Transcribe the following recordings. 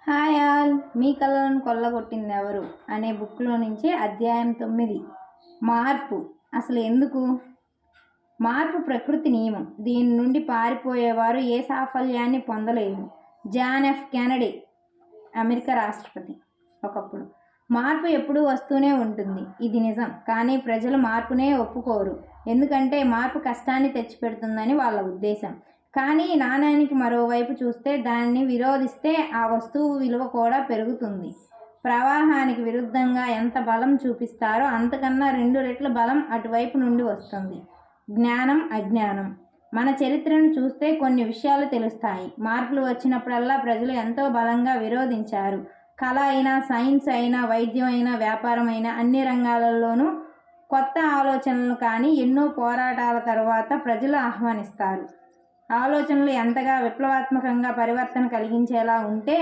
Hi all, మీ కలలను కొల్లగొట్టింది ఎవరు అనే బుక్లో నుంచి అధ్యాయం 9. మార్పు అసలు ఎందుకు? మార్పు ప్రకృతి నియమం. దీని నుండి పారిపోయేవారు ఏ సాఫల్యాన్ని పొందలేరు. జాన్ ఎఫ్ కెనడీ, అమెరికా రాష్ట్రపతి. ఒకప్పుడు మార్పు ఎప్పుడూ వస్తూనే ఉంటుంది, ఇది నిజం. కానీ ప్రజలు మార్పునే ఒప్పుకోరు, ఎందుకంటే మార్పు కష్టాన్ని తెచ్చిపెడుతుందని వాళ్ళ ఉద్దేశం. కానీ నాణ్యానికి మరోవైపు చూస్తే, దాన్ని విరోధిస్తే ఆ వస్తువు విలువ కూడా పెరుగుతుంది. ప్రవాహానికి విరుద్ధంగా ఎంత బలం చూపిస్తారో అంతకన్నా 2 రెట్ల బలం అటువైపు నుండి వస్తుంది. జ్ఞానం, అజ్ఞానం. మన చరిత్రను చూస్తే కొన్ని విషయాలు తెలుస్తాయి. మార్పులు వచ్చినప్పుడల్లా ప్రజలు ఎంతో బలంగా విరోధించారు. కళ అయినా, సైన్స్ అయినా, వైద్యం అయినా, వ్యాపారం అయినా, అన్ని రంగాలలోనూ కొత్త ఆలోచనలు కానీ ఎన్నో పోరాటాల తర్వాత ప్రజలు ఆహ్వానిస్తారు. ఆలోచనలు ఎంతగా విప్లవాత్మకంగా పరివర్తన కలిగించేలా ఉంటే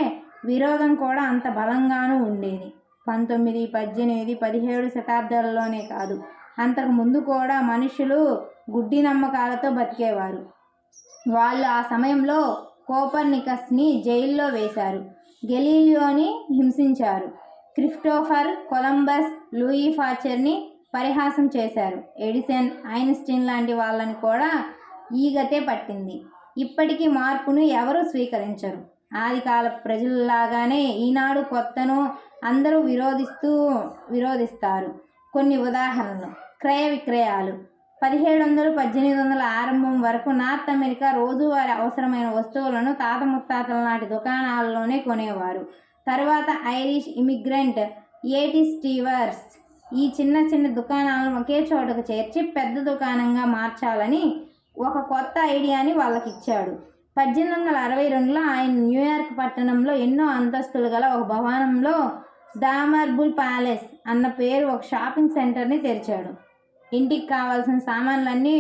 విరోధం కూడా అంత బలంగానూ ఉండేది. 19, 18, 17 శతాబ్దాలలోనే కాదు, అంతకు ముందు కూడా మనుషులు గుడ్డి నమ్మకాలతో బతికేవారు. వాళ్ళు ఆ సమయంలో కోపర్నికస్ని జైల్లో వేశారు, గెలీలియోని హింసించారు, క్రిస్టోఫర్ కొలంబస్, లూయి పాశ్చర్ని పరిహాసం చేశారు, ఎడిసన్, ఐన్స్టీన్ లాంటి వాళ్ళని కూడా ఈగతే పట్టింది. ఇప్పటికీ మార్పును ఎవరూ స్వీకరించరు. ఆదికాల ప్రజల్లాగానే ఈనాడు కొత్తను అందరూ విరోధిస్తారు. కొన్ని ఉదాహరణలు: క్రయ విక్రయాలు. 1700, 1800 ఆరంభం వరకు నార్త్ అమెరికా రోజువారీ అవసరమైన వస్తువులను తాత ముత్తాతల నాటి దుకాణాల్లోనే కొనేవారు. తర్వాత ఐరిష్ ఇమిగ్రెంట్ ఏటి స్టీవర్స్ ఈ చిన్న చిన్న దుకాణాలను ఒకే చోటకు చేర్చి పెద్ద దుకాణంగా మార్చాలని ఒక కొత్త ఐడియాని వాళ్ళకి ఇచ్చాడు. 1862లో ఆయన న్యూయార్క్ పట్టణంలో ఎన్నో అంతస్తులు గల ఒక భవనంలో దామర్బుల్ ప్యాలెస్ అన్న పేరు ఒక షాపింగ్ సెంటర్ని తెరిచాడు. ఇంటికి కావాల్సిన సామాన్లన్నీ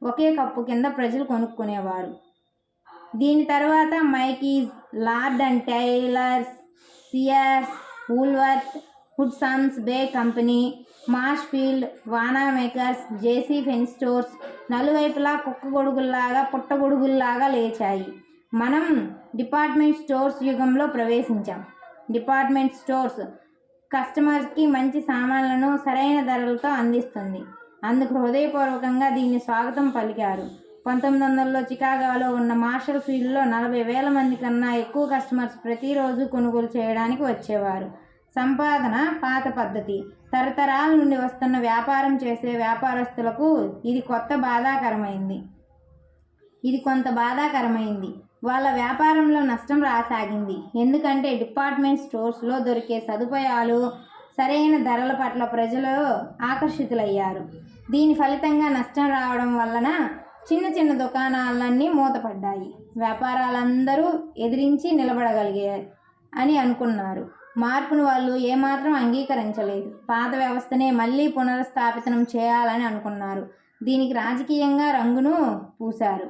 ఒకే కప్పు కింద ప్రజలు కొనుక్కునేవారు. దీని తర్వాత Macy's, Lord and Taylor's, Sears, Woolworth, Hudson's Bay Company, Marshall Field, Wanamaker's, JC ఫెన్ stores నలువైపులా కుక్కగొడుగుల్లాగా, పుట్టగొడుగుల్లాగా లేచాయి. మనం డిపార్ట్మెంట్ స్టోర్స్ యుగంలో ప్రవేశించాం. డిపార్ట్మెంట్ స్టోర్స్ కస్టమర్స్కి మంచి సామాన్లను సరైన ధరలతో అందిస్తుంది. అందుకు హృదయపూర్వకంగా దీన్ని స్వాగతం పలికారు. 1900లో చికాగోలో ఉన్న మార్షల్ ఫీల్డ్లో 40,000 మంది కన్నా ఎక్కువ కస్టమర్స్ ప్రతిరోజు కొనుగోలు చేయడానికి వచ్చేవారు. సంపాదన పాత పద్ధతి. తరతరాల నుండి వస్తున్న వ్యాపారం చేసే వ్యాపారస్తులకు ఇది కొంత బాధాకరమైంది. వాళ్ళ వ్యాపారంలో నష్టం రాసాగింది. ఎందుకంటే డిపార్ట్మెంట్ స్టోర్స్లో దొరికే సదుపాయాలు, సరైన ధరల పట్ల ప్రజలు ఆకర్షితులయ్యారు. దీని ఫలితంగా నష్టం రావడం వలన చిన్న చిన్న దుకాణాలన్నీ మూతపడ్డాయి. వ్యాపారాలందరూ ఎదిరించి నిలబడగలిగాయి అని అనుకున్నారు. మార్పును వాళ్ళు ఏమాత్రం అంగీకరించలేదు. పాత వ్యవస్థనే మళ్ళీ పునరుస్థాపితం చేయాలని అనుకున్నారు. దీనికి రాజకీయంగా రంగును పూశారు.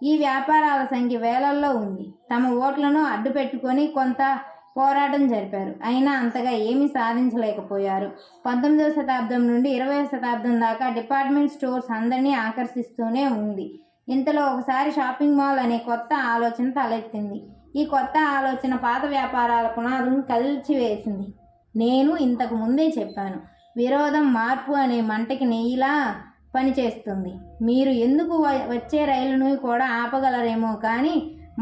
ఈ వ్యాపారాల సంఖ్య వేలల్లో ఉంది. తమ ఓట్లను అడ్డు పెట్టుకొని కొంత పోరాటం జరిపారు. అయినా అంతగా ఏమీ సాధించలేకపోయారు. 19వ శతాబ్దం నుండి 20వ శతాబ్దం దాకా డిపార్ట్మెంట్ స్టోర్స్ అందరినీ ఆకర్షిస్తూనే ఉంది. ఇంతలో ఒకసారి షాపింగ్ మాల్ అనే కొత్త ఆలోచన తలెత్తింది. ఈ కొత్త ఆలోచన పాత వ్యాపారాల పునాదులను కదిల్చివేసింది. నేను ఇంతకు ముందే చెప్పాను, విరోధం మార్పు అనే మంటకి నెయ్యిలా పనిచేస్తుంది. మీరు ఎందుకు వచ్చే రైలును కూడా ఆపగలరేమో, కానీ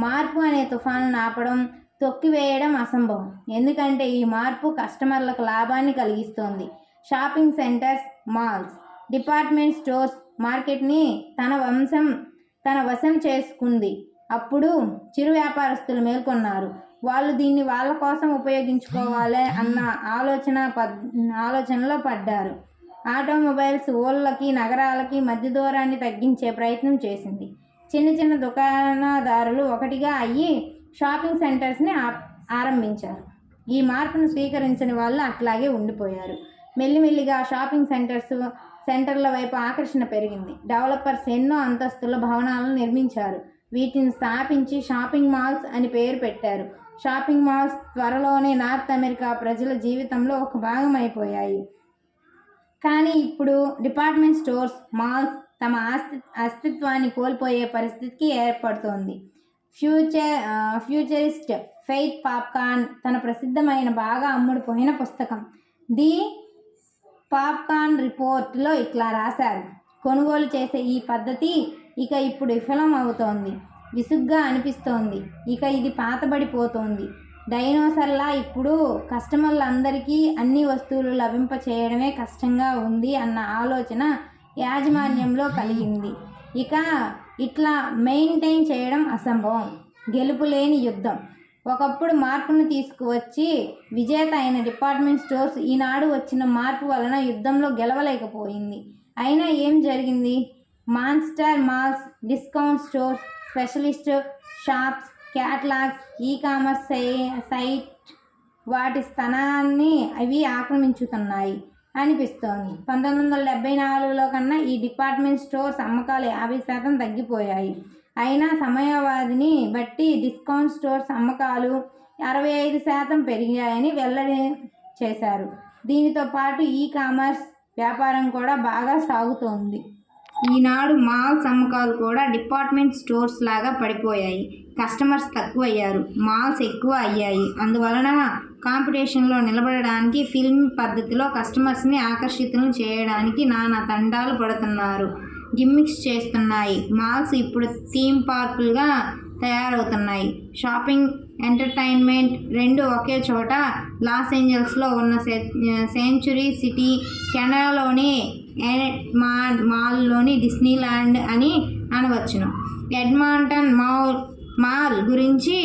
మార్పు అనే తుఫాను ఆపడం, తొక్కివేయడం అసంభవం. ఎందుకంటే ఈ మార్పు కస్టమర్లకు లాభాన్ని కలిగిస్తోంది. Shopping centres, malls, department stores మార్కెట్ని తన వశం చేసుకుంది. అప్పుడు చిరు వ్యాపారస్తులు మేల్కొన్నారు. వాళ్ళు దీన్ని వాళ్ళ కోసం ఉపయోగించుకోవాలి అన్న ఆలోచనలో పడ్డారు. ఆటోమొబైల్స్ ఊళ్ళకి, నగరాలకి మధ్య దూరాన్ని తగ్గించే ప్రయత్నం చేసింది. చిన్న చిన్న దుకాణదారులు ఒకటిగా అయ్యి షాపింగ్ సెంటర్స్ని ఆరంభించారు. ఈ మార్పును స్వీకరించని వాళ్ళు అట్లాగే ఉండిపోయారు. మెల్లిమెల్లిగా షాపింగ్ సెంటర్ల వైపు ఆకర్షణ పెరిగింది. డెవలపర్స్ ఎన్నో అంతస్తుల భవనాలను నిర్మించారు. వీటిని స్థాపించి షాపింగ్ మాల్స్ అని పేరు పెట్టారు. షాపింగ్ మాల్స్ త్వరలోనే నార్త్ అమెరికా ప్రజల జీవితంలో ఒక భాగం అయిపోయాయి. కానీ ఇప్పుడు డిపార్ట్మెంట్ స్టోర్స్, మాల్స్ తమ అస్తిత్వాన్ని కోల్పోయే పరిస్థితికి ఏర్పడుతోంది. ఫ్యూచరిస్ట్ ఫెయిత్ పాప్కార్న్ తన ప్రసిద్ధమైన బాగా అమ్ముడుపోయిన పుస్తకం ది పాప్కార్న్ రిపోర్ట్లో ఇట్లా రాశారు. కొనుగోలు చేసే ఈ పద్ధతి ఇక ఇప్పుడు విఫలం అవుతోంది. విసుగ్గా అనిపిస్తోంది. ఇక ఇది పాతబడిపోతోంది. డైనోసర్లా ఇప్పుడు కస్టమర్లందరికీ అన్ని వస్తువులు లభింప చేయడమే కష్టంగా ఉంది అన్న ఆలోచన యాజమాన్యంలో కలిగింది. ఇక ఇట్లా మెయింటైన్ చేయడం అసంభవం. గెలుపులేని యుద్ధం. ఒకప్పుడు మార్పును తీసుకువచ్చి విజేత అయిన డిపార్ట్మెంట్ స్టోర్స్ ఈనాడు వచ్చిన మార్పు వలన యుద్ధంలో గెలవలేకపోయింది. అయినా ఏం జరిగింది? Monster malls, discount stores, specialist shops, catalogues, e-commerce site వాటి స్థానాన్ని అవి ఆక్రమించుతున్నాయి అనిపిస్తోంది. 1974లో కన్నా ఈ డిపార్ట్మెంట్ స్టోర్స్ అమ్మకాలు 50% తగ్గిపోయాయి. అయినా సమయవాదిని బట్టి డిస్కౌంట్ స్టోర్స్ అమ్మకాలు 65% పెరిగాయని వెల్లడి చేశారు. దీనితో పాటు ఈ-కామర్స్ వ్యాపారం కూడా బాగా సాగుతోంది. ఈనాడు మాల్స్ అమ్మకాలు కూడా డిపార్ట్మెంట్ స్టోర్స్ లాగా పడిపోయాయి. కస్టమర్స్ తక్కువయ్యారు, మాల్స్ ఎక్కువ అయ్యాయి. అందువలన కాంపిటీషన్లో నిలబడడానికి ఫిల్మ్ పద్ధతిలో కస్టమర్స్ని ఆకర్షితులను చేయడానికి నానా తంటాలు పడుతున్నారు. గిమ్మిక్స్ చేస్తున్నాయి. మాల్స్ ఇప్పుడు థీమ్ పార్కులుగా తయారవుతున్నాయి. షాపింగ్, ఎంటర్టైన్మెంట్ రెండు ఒకే చోట. లాస్ ఏంజల్స్లో ఉన్న సెంచురీ సిటీ, కెనడాలోని మాల్లోని డిస్నీల్యాండ్ అని అనవచ్చును. ఎడ్మాంటన్ మాల్ గురించి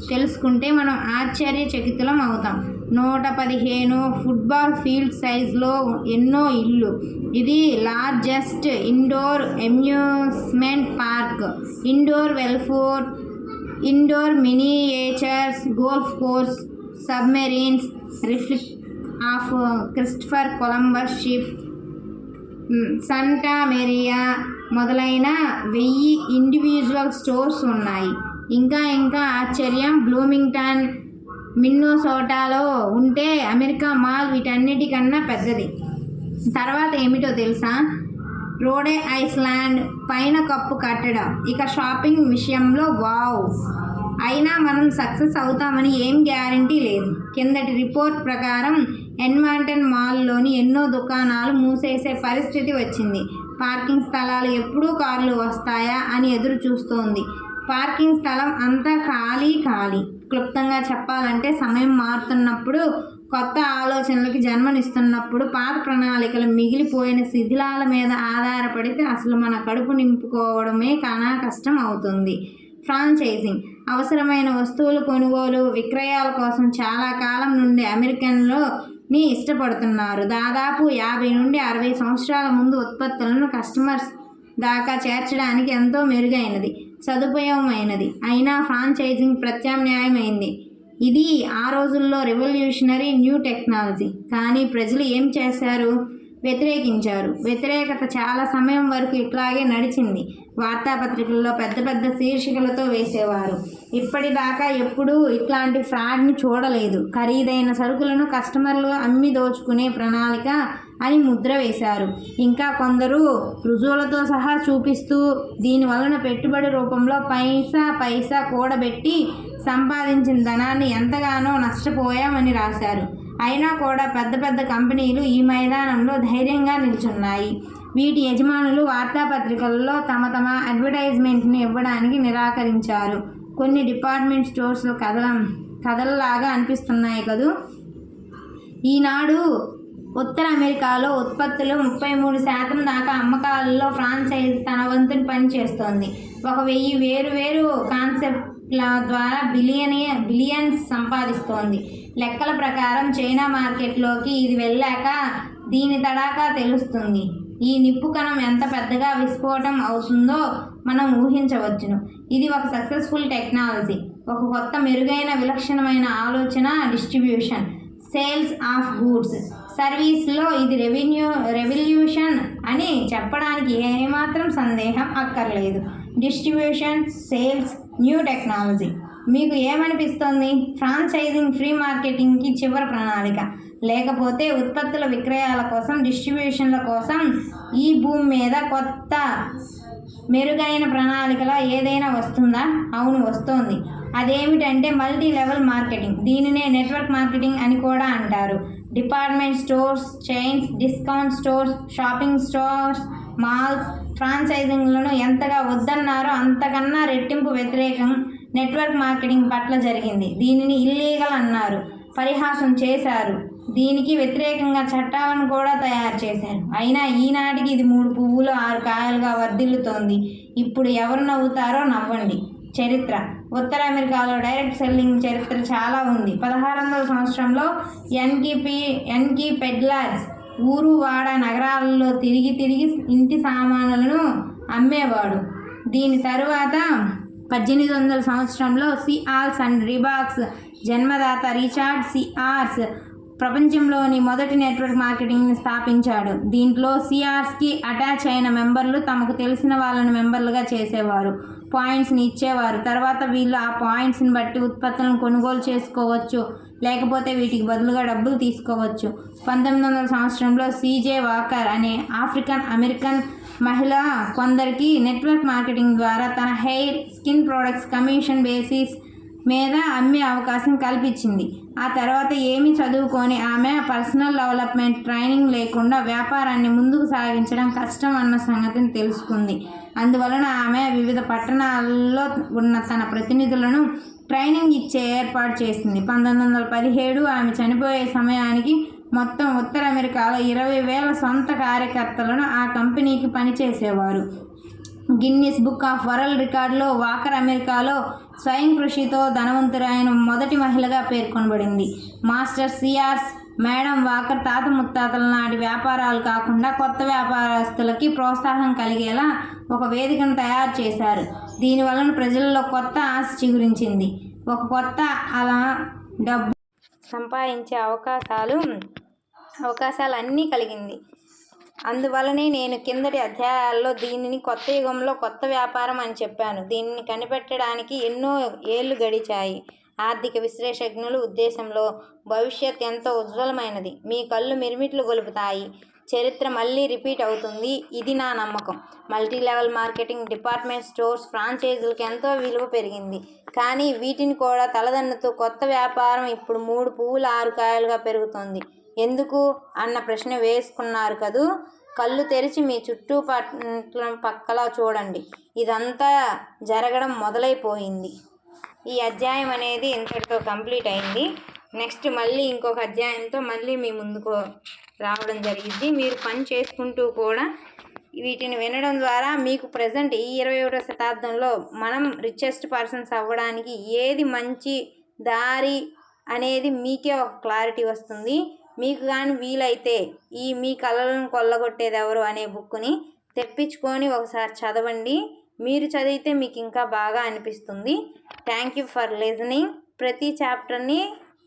తెలుసుకుంటే మనం ఆశ్చర్యచకితులం అవుతాం. 115 ఫుట్బాల్ ఫీల్డ్ సైజులో ఎన్నో ఇళ్ళు. ఇది largest indoor amusement park, indoor wave pool, indoor miniatures, golf course, submarines, replica of Christopher Columbus ship, Santa Maria మొదలైన 1000 ఇండివిజువల్ స్టోర్స్ ఉన్నాయి. ఇంకా ఆశ్చర్యం, బ్లూమింగ్టన్ మిన్నోసోటాలో ఉంటే అమెరికా మాల్ వీటన్నిటికన్నా పెద్దది. తర్వాత ఏమిటో తెలుసా? రోడే ఐస్లాండ్ పైన కప్పు కట్టడం. ఇక షాపింగ్ విషయంలో వావ్! అయినా మనం సక్సెస్ అవుతామని ఏం గ్యారంటీ లేదు. కిందటి రిపోర్ట్ ప్రకారం ఎడ్మాంటన్ మాల్లోని ఎన్నో దుకాణాలు మూసేసే పరిస్థితి వచ్చింది. పార్కింగ్ స్థలాలు ఎప్పుడూ కార్లు వస్తాయా అని ఎదురు చూస్తోంది. పార్కింగ్ స్థలం అంతా ఖాళీ. క్లుప్తంగా చెప్పాలంటే సమయం మారుతున్నప్పుడు, కొత్త ఆలోచనలకి జన్మనిస్తున్నప్పుడు పాత ప్రణాళికలు మిగిలిపోయిన శిథిలాల మీద ఆధారపడితే అసలు మన కడుపు నింపుకోవడమే కానా కష్టం అవుతుంది. ఫ్రాంచైజింగ్. అవసరమైన వస్తువుల కొనుగోలు, విక్రయాల కోసం చాలా కాలం నుండి అమెరికన్లని ఇష్టపడుతున్నారు. దాదాపు 50 నుండి 60 సంవత్సరాల ముందు ఉత్పత్తులను కస్టమర్స్ దాకా చేర్చడానికి ఎంతో మెరుగైనది, సదుపాయమైనది అయిన ఫ్రాంచైజింగ్ ప్రత్యామ్నాయమైంది. ఇది ఆ రోజుల్లో రెవల్యూషనరీ న్యూ టెక్నాలజీ. కానీ ప్రజలు ఏం చేశారు? వ్యతిరేకించారు. వ్యతిరేకత చాలా సమయం వరకు ఇట్లాగే నడిచింది. వార్తాపత్రికల్లో పెద్ద శీర్షికలతో వేసేవారు. ఇప్పటిదాకా ఎప్పుడూ ఇట్లాంటి ఫ్రాడ్ని చూడలేదు. ఖరీదైన సరుకులను కస్టమర్లు అమ్మి దోచుకునే ప్రణాళిక అని ముద్ర వేశారు. ఇంకా కొందరు రుజువులతో సహా చూపిస్తూ దీనివలన పెట్టుబడి రూపంలో పైసా కూడబెట్టి సంపాదించిన ధనాన్ని ఎంతగానో నష్టపోయామని రాశారు. అయినా కూడా పెద్ద కంపెనీలు ఈ మైదానంలో ధైర్యంగా నిల్చున్నాయి. వీటి యజమానులు వార్తాపత్రికల్లో తమ అడ్వర్టైజ్మెంట్ని ఇవ్వడానికి నిరాకరించారు. కొన్ని డిపార్ట్మెంట్ స్టోర్స్ కథలలాగా అనిపిస్తున్నాయి కదూ. ఈనాడు ఉత్తర అమెరికాలో ఉత్పత్తులు 33% దాకా అమ్మకాలలో ఫ్రాంచైజ్ తన వంతుని పనిచేస్తోంది. 1000 వేరు కాన్సెప్ట్ల ద్వారా బిలియన్స్ సంపాదిస్తోంది. లెక్కల ప్రకారం చైనా మార్కెట్లోకి ఇది వెళ్ళాక దీని తడాకా తెలుస్తుంది. ఈ నిప్పు కణం ఎంత పెద్దగా విస్ఫోటం అవుతుందో మనం ఊహించవచ్చును. ఇది ఒక సక్సెస్ఫుల్ టెక్నాలజీ, ఒక కొత్త మెరుగైన విలక్షణమైన ఆలోచన. డిస్ట్రిబ్యూషన్, సేల్స్ ఆఫ్ గూడ్స్, సర్వీస్లో ఇది రెవల్యూషన్ అని చెప్పడానికి ఏమాత్రం సందేహం అక్కర్లేదు. Distribution, sales, new technology. మీకు ఏమనిపిస్తోంది? ఫ్రాంచైజింగ్ ఫ్రీ మార్కెటింగ్కి చివరి ప్రణాళిక, లేకపోతే ఉత్పత్తుల విక్రయాల కోసం, డిస్ట్రిబ్యూషన్ల కోసం ఈ భూమి మీద కొత్త మెరుగైన ప్రణాళికలో ఏదైనా వస్తుందా? అవును, వస్తోంది. అదేమిటంటే మల్టీ లెవెల్ మార్కెటింగ్. దీనినే నెట్వర్క్ మార్కెటింగ్ అని కూడా అంటారు. Department stores chains, discount stores, shopping stores, malls, ఫ్రాంచైజింగ్లను ఎంతగా వద్దన్నారో అంతకన్నా రెట్టింపు వ్యతిరేకం నెట్వర్క్ మార్కెటింగ్ పట్ల జరిగింది. దీనిని ఇల్లీగల్ అన్నారు, పరిహాసం చేశారు. దీనికి వ్యతిరేకంగా చట్టాలను కూడా తయారు చేశారు. అయినా ఈనాటికి ఇది 3 పువ్వులు 6 కాయలుగా వర్ధిల్లుతోంది. ఇప్పుడు ఎవరు నవ్వుతారో నవ్వండి. చరిత్ర. ఉత్తర అమెరికాలో డైరెక్ట్ సెల్లింగ్ చరిత్ర చాలా ఉంది. 1600వ సంవత్సరంలో ఎన్కి పెడ్లర్స్ ఊరు వాడ నగరాలలో తిరిగి ఇంటి సామానులను అమ్మేవాడు. దీని తరువాత 1800వ సంవత్సరంలో సిఆర్స్ అండ్ రీబాక్స్ జన్మదాత రిచార్డ్ సిఆర్స్ ప్రపంచంలోని మొదటి నెట్వర్క్ మార్కెటింగ్ని స్థాపించాడు. దీంట్లో సిఆర్స్కి అటాచ్ అయిన మెంబర్లు తమకు తెలిసిన వాళ్ళని మెంబర్లుగా చేసేవారు, పాయింట్స్ని ఇచ్చేవారు. తర్వాత వీళ్ళు ఆ పాయింట్స్ని బట్టి ఉత్పత్తులను కొనుగోలు చేసుకోవచ్చు, లేకపోతే వీటికి బదులుగా డబ్బులు తీసుకోవచ్చు. 1900వ సంవత్సరంలో సిజే వాకర్ అనే ఆఫ్రికన్ అమెరికన్ మహిళ కొందరికి నెట్వర్క్ మార్కెటింగ్ ద్వారా తన hair, skin products commission basis మీద అమ్మే అవకాశం కల్పించింది. ఆ తర్వాత ఏమీ చదువుకొని ఆమె పర్సనల్ డెవలప్మెంట్ ట్రైనింగ్ లేకుండా వ్యాపారాన్ని ముందుకు సాగించడం కష్టం అన్న సంగతిని తెలుసుకుంది. అందువలన ఆమె వివిధ పట్టణాల్లో ఉన్న తన ప్రతినిధులను ట్రైనింగ్ ఇచ్చే ఏర్పాటు చేసింది. 1917 ఆమె చనిపోయే సమయానికి మొత్తం ఉత్తర అమెరికాలో 20,000 సొంత కార్యకర్తలను ఆ కంపెనీకి పనిచేసేవారు. గిన్నిస్ బుక్ ఆఫ్ వరల్డ్ రికార్డులో వాకర్ అమెరికాలో స్వయం కృషితో ధనవంతురైన మొదటి మహిళగా పేర్కొనబడింది. మాస్టర్ సిఆర్స్, మేడం వాకర్ తాత ముత్తాతల నాటి వ్యాపారాలు కాకుండా కొత్త వ్యాపారస్తులకి ప్రోత్సాహం కలిగేలా ఒక వేదికను తయారు చేశారు. దీనివలన ప్రజల్లో కొత్త ఆశ చిగురించింది. ఒక కొత్త అలా డబ్బు సంపాదించే అవకాశాలు అన్నీ కలిగింది. అందువలనే నేను కిందటి అధ్యాయాల్లో దీనిని కొత్త యుగంలో కొత్త వ్యాపారం అని చెప్పాను. దీనిని కనిపెట్టడానికి ఎన్నో ఏళ్లు గడిచాయి. ఆర్థిక విశ్లేషజ్ఞుల ఉద్దేశంలో భవిష్యత్ ఎంతో ఉజ్వలమైనది. మీ కళ్ళు మిరుమిట్లు గొలుపుతాయి. చరిత్ర మళ్ళీ రిపీట్ అవుతుంది. ఇది నా నమ్మకం. Multi level marketing, department stores, ఫ్రాంచైజీలకు ఎంతో విలువ పెరిగింది. కానీ వీటిని కూడా తలదన్నుతూ కొత్త వ్యాపారం ఇప్పుడు 3 పువ్వులు 6 కాయలుగా పెరుగుతోంది. ఎందుకు అన్న ప్రశ్న వేసుకున్నారు కదూ? కళ్ళు తెరిచి మీ చుట్టూ పక్కల చూడండి. ఇదంతా జరగడం మొదలైపోయింది. ఈ అధ్యాయం అనేది ఇంతటితో కంప్లీట్ అయింది. నెక్స్ట్ మళ్ళీ ఇంకొక అధ్యాయంతో మళ్ళీ మీ ముందుకు రావడం జరిగింది. మీరు పని చేసుకుంటూ కూడా వీటిని వినడం ద్వారా మీకు ప్రజెంట్ ఈ 21వ శతాబ్దంలో మనం రిచెస్ట్ పర్సన్స్ అవ్వడానికి ఏది మంచి దారి అనేది మీకే ఒక క్లారిటీ వస్తుంది. మీకు కానీ వీలైతే ఈ మీ కళలను కొల్లగొట్టేది ఎవరు అనే బుక్ని తెప్పించుకొని ఒకసారి చదవండి. మీరు చదివితే మీకు ఇంకా బాగా అనిపిస్తుంది. Thank you for listening. ప్రతి చాప్టర్ని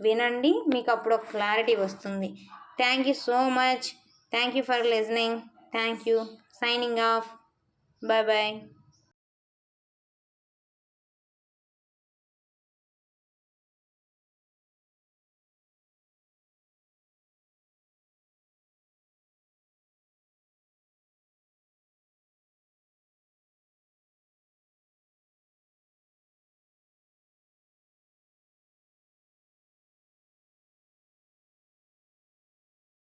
వినండి, మీకు అప్పుడు ఒక క్లారిటీ వస్తుంది. Thank you so much. Thank you for listening. Thank you. Signing off. Bye bye.